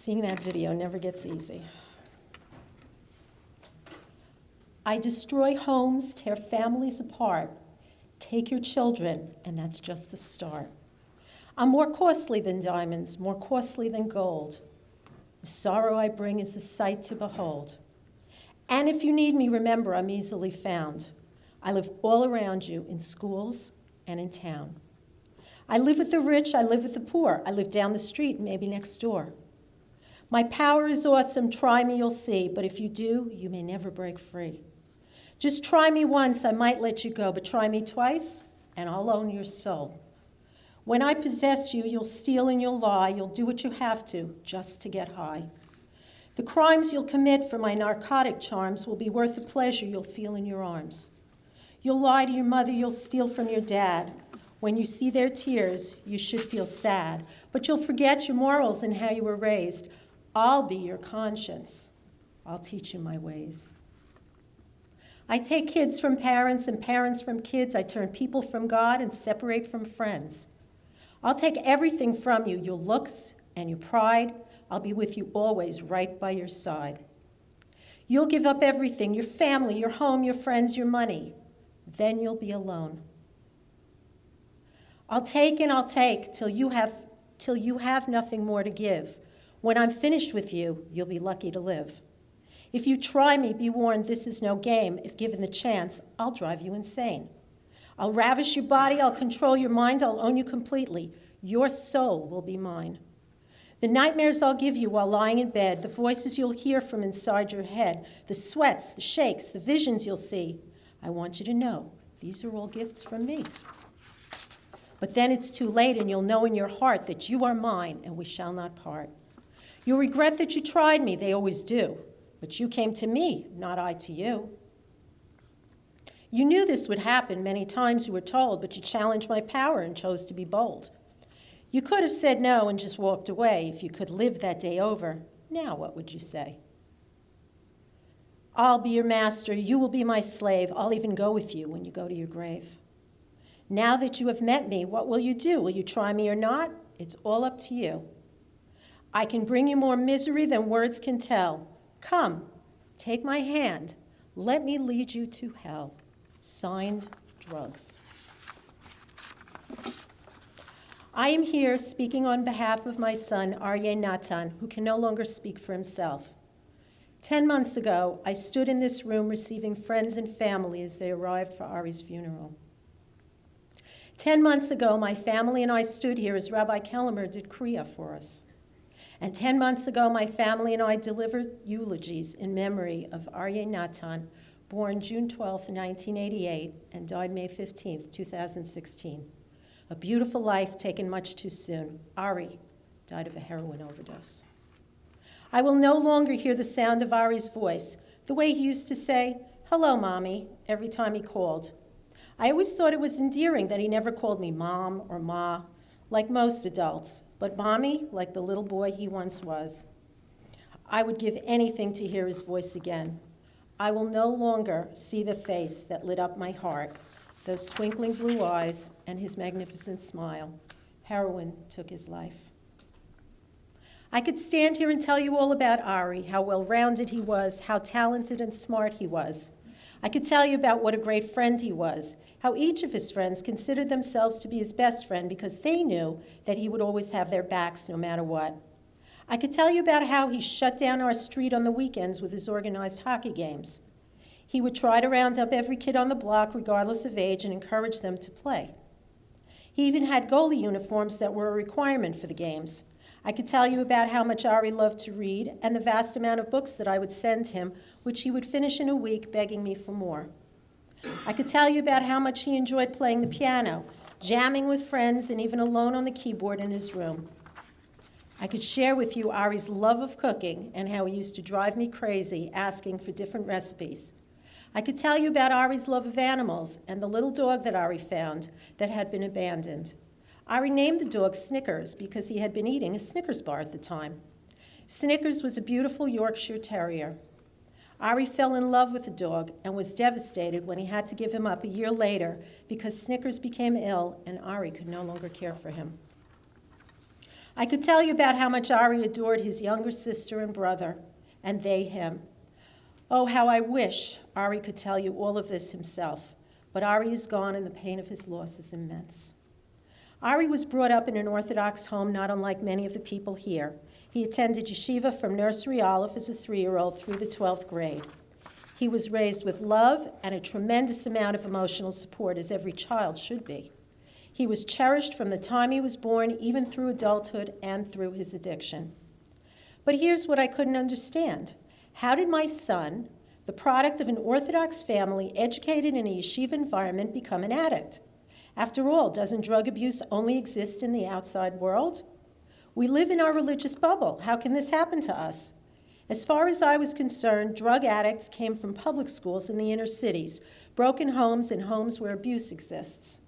Seeing that video never gets easy. I destroy homes, tear families apart, take your children, and that's just the start. I'm more costly than diamonds, more costly than gold. The sorrow I bring is a sight to behold. And if you need me, remember I'm easily found. I live all around you in schools and in town. I live with the rich, I live with the poor. I live down the street, maybe next door. My power is awesome, try me, you'll see. But if you do, you may never break free. Just try me once, I might let you go, but try me twice, and I'll own your soul. When I possess you, you'll steal and you'll lie, you'll do what you have to, just to get high. The crimes you'll commit for my narcotic charms will be worth the pleasure you'll feel in your arms. You'll lie to your mother, you'll steal from your dad. When you see their tears, you should feel sad, but you'll forget your morals and how you were raised. I'll be your conscience. I'll teach you my ways. I take kids from parents and parents from kids. I turn people from God and separate from friends. I'll take everything from you, your looks and your pride. I'll be with you always, right by your side. You'll give up everything, your family, your home, your friends, your money. Then you'll be alone. I'll take and I'll take till you have nothing more to give. When I'm finished with you, you'll be lucky to live. If you try me, be warned, this is no game. If given the chance, I'll drive you insane. I'll ravish your body, I'll control your mind, I'll own you completely. Your soul will be mine. The nightmares I'll give you while lying in bed, the voices you'll hear from inside your head, the sweats, the shakes, the visions you'll see. I want you to know, these are all gifts from me. But then it's too late and you'll know in your heart that you are mine and we shall not part. You'll regret that you tried me, they always do. But you came to me, not I to you. You knew this would happen many times, you were told, but you challenged my power and chose to be bold. You could have said no and just walked away. If you could live that day over, now what would you say? I'll be your master, you will be my slave. I'll even go with you when you go to your grave. Now that you have met me, what will you do? Will you try me or not? It's all up to you. I can bring you more misery than words can tell. Come, take my hand, let me lead you to hell. Signed, Drugs. I am here speaking on behalf of my son, Aryeh Natan, who can no longer speak for himself. 10 months ago, I stood in this room receiving friends and family as they arrived for Ari's funeral. 10 months ago, my family and I stood here as Rabbi Kellemer did Kriya for us. And 10 months ago, my family and I delivered eulogies in memory of Aryeh Natan, born June 12, 1988, and died May 15, 2016. A beautiful life taken much too soon. Ari died of a heroin overdose. I will no longer hear the sound of Ari's voice, the way he used to say, "Hello, Mommy," every time he called. I always thought it was endearing that he never called me Mom or Ma, like most adults, but Mommy, like the little boy he once was. I would give anything to hear his voice again. I will no longer see the face that lit up my heart, those twinkling blue eyes and his magnificent smile. Heroin took his life. I could stand here and tell you all about Ari, how well-rounded he was, how talented and smart he was. I could tell you about what a great friend he was, how each of his friends considered themselves to be his best friend because they knew that he would always have their backs no matter what. I could tell you about how he shut down our street on the weekends with his organized hockey games. He would try to round up every kid on the block, regardless of age, and encourage them to play. He even had goalie uniforms that were a requirement for the games. I could tell you about how much Ari loved to read and the vast amount of books that I would send him, which he would finish in a week, begging me for more. I could tell you about how much he enjoyed playing the piano, jamming with friends, and even alone on the keyboard in his room. I could share with you Ari's love of cooking and how he used to drive me crazy asking for different recipes. I could tell you about Ari's love of animals and the little dog that Ari found that had been abandoned. Ari named the dog Snickers because he had been eating a Snickers bar at the time. Snickers was a beautiful Yorkshire Terrier. Ari fell in love with the dog and was devastated when he had to give him up a year later because Snickers became ill and Ari could no longer care for him. I could tell you about how much Ari adored his younger sister and brother, and they him. Oh, how I wish Ari could tell you all of this himself, but Ari is gone and the pain of his loss is immense. Ari was brought up in an Orthodox home not unlike many of the people here. He attended yeshiva from nursery Aleph as a 3-year-old through the 12th grade. He was raised with love and a tremendous amount of emotional support, as every child should be. He was cherished from the time he was born, even through adulthood and through his addiction. But here's what I couldn't understand. How did my son, the product of an Orthodox family educated in a yeshiva environment, become an addict? After all, doesn't drug abuse only exist in the outside world? We live in our religious bubble. How can this happen to us? As far as I was concerned, drug addicts came from public schools in the inner cities, broken homes, and homes where abuse exists.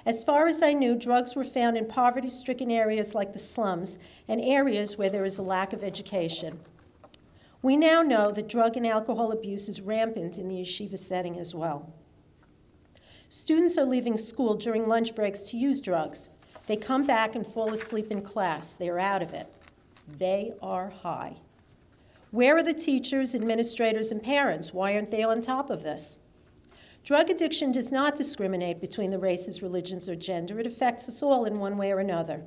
As far as I knew, drugs were found in poverty-stricken areas like the slums and areas where there is a lack of education. We now know that drug and alcohol abuse is rampant in the yeshiva setting as well. Students are leaving school during lunch breaks to use drugs. They come back and fall asleep in class. They are out of it. They are high. Where are the teachers, administrators, and parents? Why aren't they on top of this? Drug addiction does not discriminate between the races, religions, or gender. It affects us all in one way or another.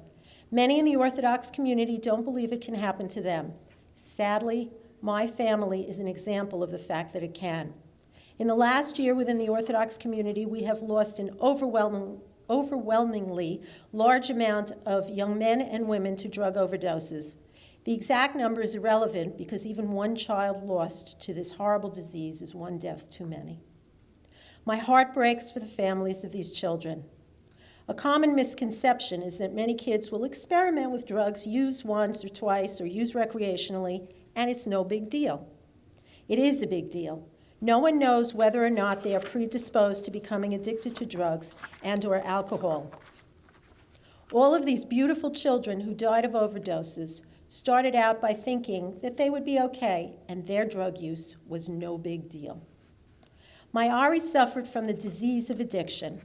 Many in the Orthodox community don't believe it can happen to them. Sadly, my family is an example of the fact that it can. In the last year within the Orthodox community, we have lost an overwhelmingly large amount of young men and women to drug overdoses. The exact number is irrelevant because even one child lost to this horrible disease is one death too many. My heart breaks for the families of these children. A common misconception is that many kids will experiment with drugs, use once or twice, or use recreationally, and it's no big deal. It is a big deal. No one knows whether or not they are predisposed to becoming addicted to drugs and/or alcohol. All of these beautiful children who died of overdoses started out by thinking that they would be okay, and their drug use was no big deal. My Ari suffered from the disease of addiction.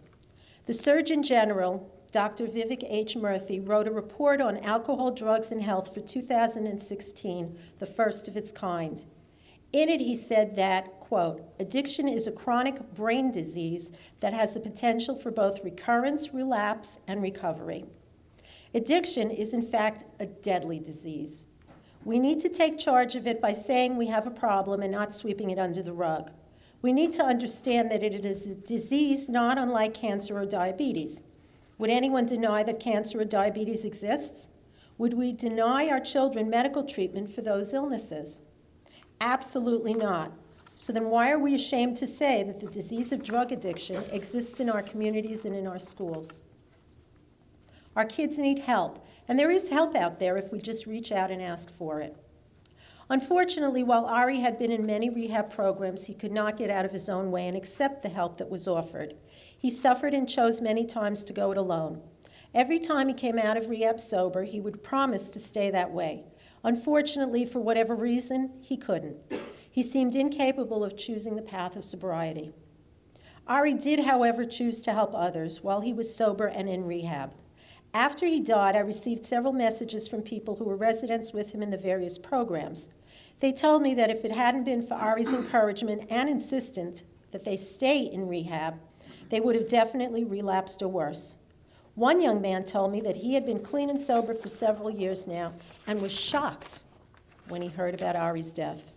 The Surgeon General, Dr. Vivek H. Murthy, wrote a report on alcohol, drugs, and health for 2016, the first of its kind. In it, he said that, quote, addiction is a chronic brain disease that has the potential for both recurrence, relapse, and recovery. Addiction is, in fact, a deadly disease. We need to take charge of it by saying we have a problem and not sweeping it under the rug. We need to understand that it is a disease not unlike cancer or diabetes. Would anyone deny that cancer or diabetes exists? Would we deny our children medical treatment for those illnesses? Absolutely not. So then why are we ashamed to say that the disease of drug addiction exists in our communities and in our schools? Our kids need help, and there is help out there if we just reach out and ask for it. Unfortunately, while Ari had been in many rehab programs, he could not get out of his own way and accept the help that was offered. He suffered and chose many times to go it alone. Every time he came out of rehab sober, he would promise to stay that way. Unfortunately, for whatever reason, he couldn't. He seemed incapable of choosing the path of sobriety. Ari did, however, choose to help others while he was sober and in rehab. After he died, I received several messages from people who were residents with him in the various programs. They told me that if it hadn't been for Ari's encouragement and insistence that they stay in rehab, they would have definitely relapsed or worse. One young man told me that he had been clean and sober for several years now and was shocked when he heard about Ari's death.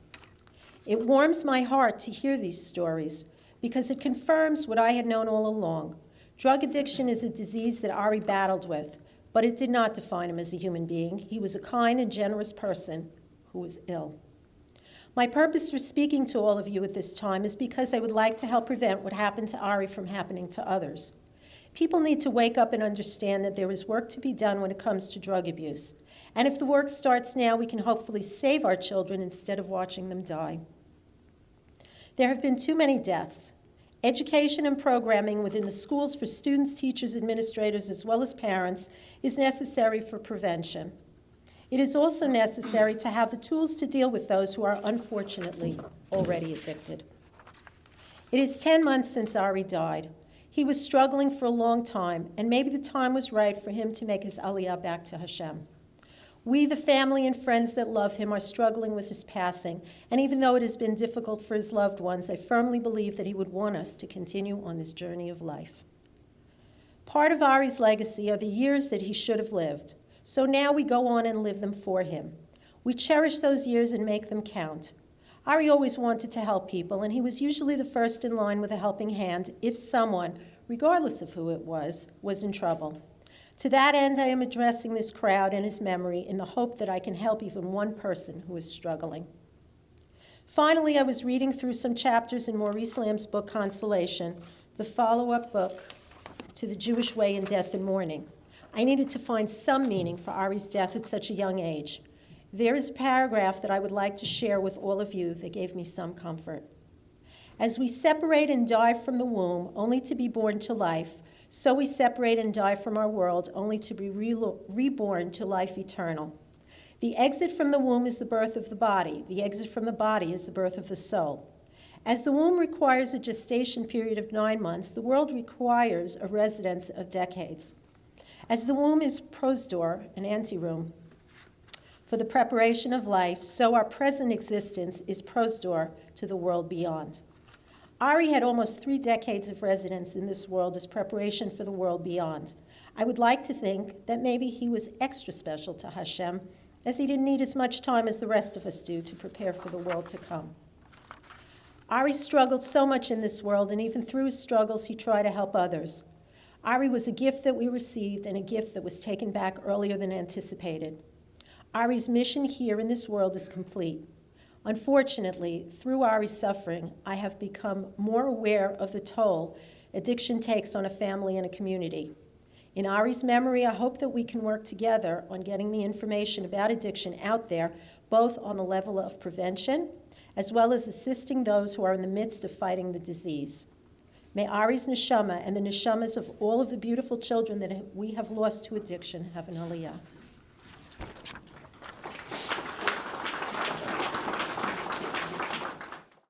It warms my heart to hear these stories because it confirms what I had known all along. Drug addiction is a disease that Ari battled with, but it did not define him as a human being. He was a kind and generous person who was ill. My purpose for speaking to all of you at this time is because I would like to help prevent what happened to Ari from happening to others. People need to wake up and understand that there is work to be done when it comes to drug abuse. And if the work starts now, we can hopefully save our children instead of watching them die. There have been too many deaths. Education and programming within the schools for students, teachers, administrators, as well as parents is necessary for prevention. It is also necessary to have the tools to deal with those who are unfortunately already addicted. It is 10 months since Ari died. He was struggling for a long time, and maybe the time was right for him to make his aliyah back to Hashem. We, the family and friends that love him, are struggling with his passing, and even though it has been difficult for his loved ones, I firmly believe that he would want us to continue on this journey of life. Part of Ari's legacy are the years that he should have lived, so now we go on and live them for him. We cherish those years and make them count. Ari always wanted to help people, and he was usually the first in line with a helping hand if someone, regardless of who it was in trouble. To that end, I am addressing this crowd in his memory in the hope that I can help even one person who is struggling. Finally, I was reading through some chapters in Maurice Lamb's book, Consolation, the follow-up book to The Jewish Way in Death and Mourning. I needed to find some meaning for Ari's death at such a young age. There is a paragraph that I would like to share with all of you that gave me some comfort. As we separate and die from the womb, only to be born to life, so we separate and die from our world, only to be reborn to life eternal. The exit from the womb is the birth of the body. The exit from the body is the birth of the soul. As the womb requires a gestation period of 9 months, the world requires a residence of decades. As the womb is prosdor, an anteroom, for the preparation of life, so our present existence is prosdor to the world beyond. Ari had almost 3 decades of residence in this world as preparation for the world beyond. I would like to think that maybe he was extra special to Hashem, as he didn't need as much time as the rest of us do to prepare for the world to come. Ari struggled so much in this world, and even through his struggles, he tried to help others. Ari was a gift that we received and a gift that was taken back earlier than anticipated. Ari's mission here in this world is complete. Unfortunately, through Ari's suffering, I have become more aware of the toll addiction takes on a family and a community. In Ari's memory, I hope that we can work together on getting the information about addiction out there, both on the level of prevention, as well as assisting those who are in the midst of fighting the disease. May Ari's neshama and the neshamas of all of the beautiful children that we have lost to addiction have an aliyah.